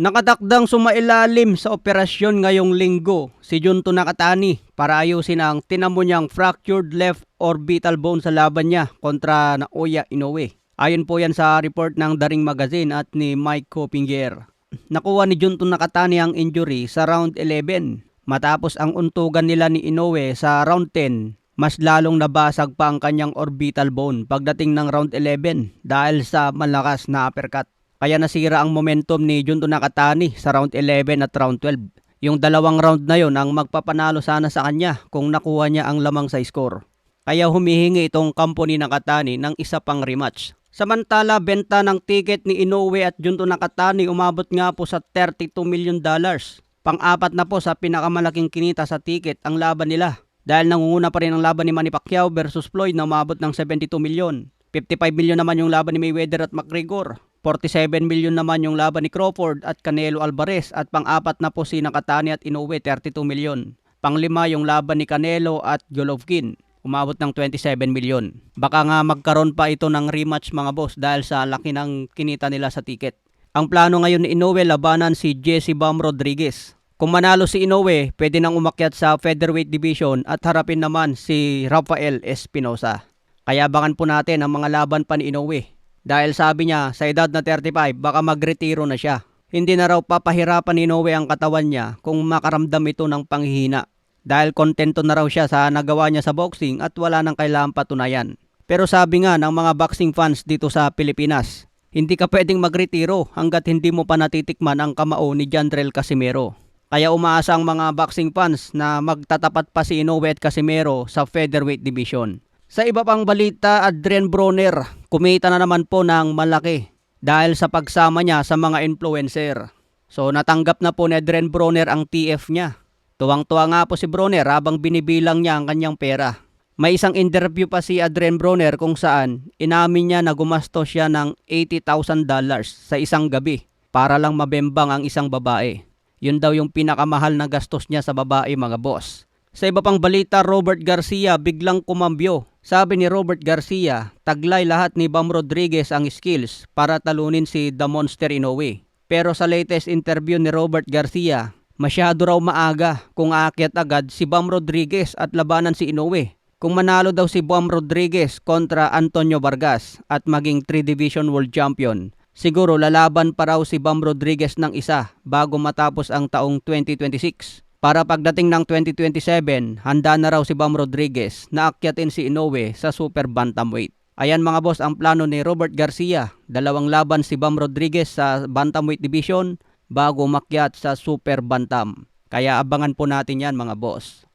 Nakatakdang sumailalim sa operasyon ngayong linggo si Junto Nakatani para ayusin ang tinamo niyang fractured left orbital bone sa laban niya kontra Naoya Inoue. Ayon po yan sa report ng The Ring Magazine at ni Mike Coppinger. Nakuha ni Junto Nakatani ang injury sa round 11 matapos ang untugan nila ni Inoue sa round 10. Mas lalong nabasag pa ang kanyang orbital bone pagdating ng round 11 dahil sa malakas na uppercut. Kaya nasira ang momentum ni Junto Nakatani sa round 11 at round 12. Yung dalawang round na yon ang magpapanalo sana sa kanya kung nakuha niya ang lamang sa score. Kaya humihingi itong kampo ni Nakatani ng isa pang rematch. Samantala, benta ng ticket ni Inoue at Junto Nakatani umabot nga po sa $32 million. Pang-apat na po sa pinakamalaking kinita sa ticket ang laban nila. Dahil nangunguna pa rin ang laban ni Manny Pacquiao versus Floyd na umabot ng 72 million. 55 million naman yung laban ni Mayweather at McGregor. 47 million naman yung laban ni Crawford at Canelo Alvarez at pang-apat na po si Nakatani at Inoue 32 million. Pang-lima yung laban ni Canelo at Golovkin, umabot ng 27 million. Baka nga magkaroon pa ito ng rematch mga boss dahil sa laki ng kinita nila sa ticket. Ang plano ngayon ni Inoue labanan si Jesse Bam Rodriguez. Kung manalo si Inoue, pwede nang umakyat sa featherweight division at harapin naman si Rafael Espinosa. Kaya abangan po natin ang mga laban pa ni Inoue. Dahil sabi niya sa edad na 35 baka magretiro na siya. Hindi na raw papahirapan ni Inoue ang katawan niya kung makaramdam ito ng panghihina. Dahil kontento na raw siya sa nagawa niya sa boxing at wala nang kailangang patunayan. Pero sabi nga ng mga boxing fans dito sa Pilipinas, hindi ka pwedeng magretiro hanggat hindi mo pa natitikman ang kamao ni Jandrel Casimero. Kaya umaasa ang mga boxing fans na magtatapat pa si Inoue at Casimero sa featherweight division. Sa iba pang balita, Adrien Broner, kumita na naman po ng malaki dahil sa pagsama niya sa mga influencer. So natanggap na po ni Adrien Broner ang TF niya. Tuwang-tuwa nga po si Broner habang binibilang niya ang kanyang pera. May isang interview pa si Adrien Broner kung saan inamin niya na gumastos siya ng $80,000 sa isang gabi para lang mabembang ang isang babae. Yun daw yung pinakamahal na gastos niya sa babae mga boss. Sa iba pang balita, Robert Garcia biglang kumambyo. Sabi ni Robert Garcia, taglay lahat ni Bam Rodriguez ang skills para talunin si The Monster Inoue. Pero sa latest interview ni Robert Garcia, masyado raw maaga kung aakyat agad si Bam Rodriguez at labanan si Inoue. Kung manalo daw si Bam Rodriguez kontra Antonio Vargas at maging 3-division world champion, siguro lalaban pa raw si Bam Rodriguez ng isa bago matapos ang taong 2026. Para pagdating ng 2027, handa na raw si Bam Rodriguez na akyatin si Inoue sa super bantamweight. Ayan mga boss ang plano ni Robert Garcia. Dalawang laban si Bam Rodriguez sa bantamweight division bago makyat sa super bantam. Kaya abangan po natin yan mga boss.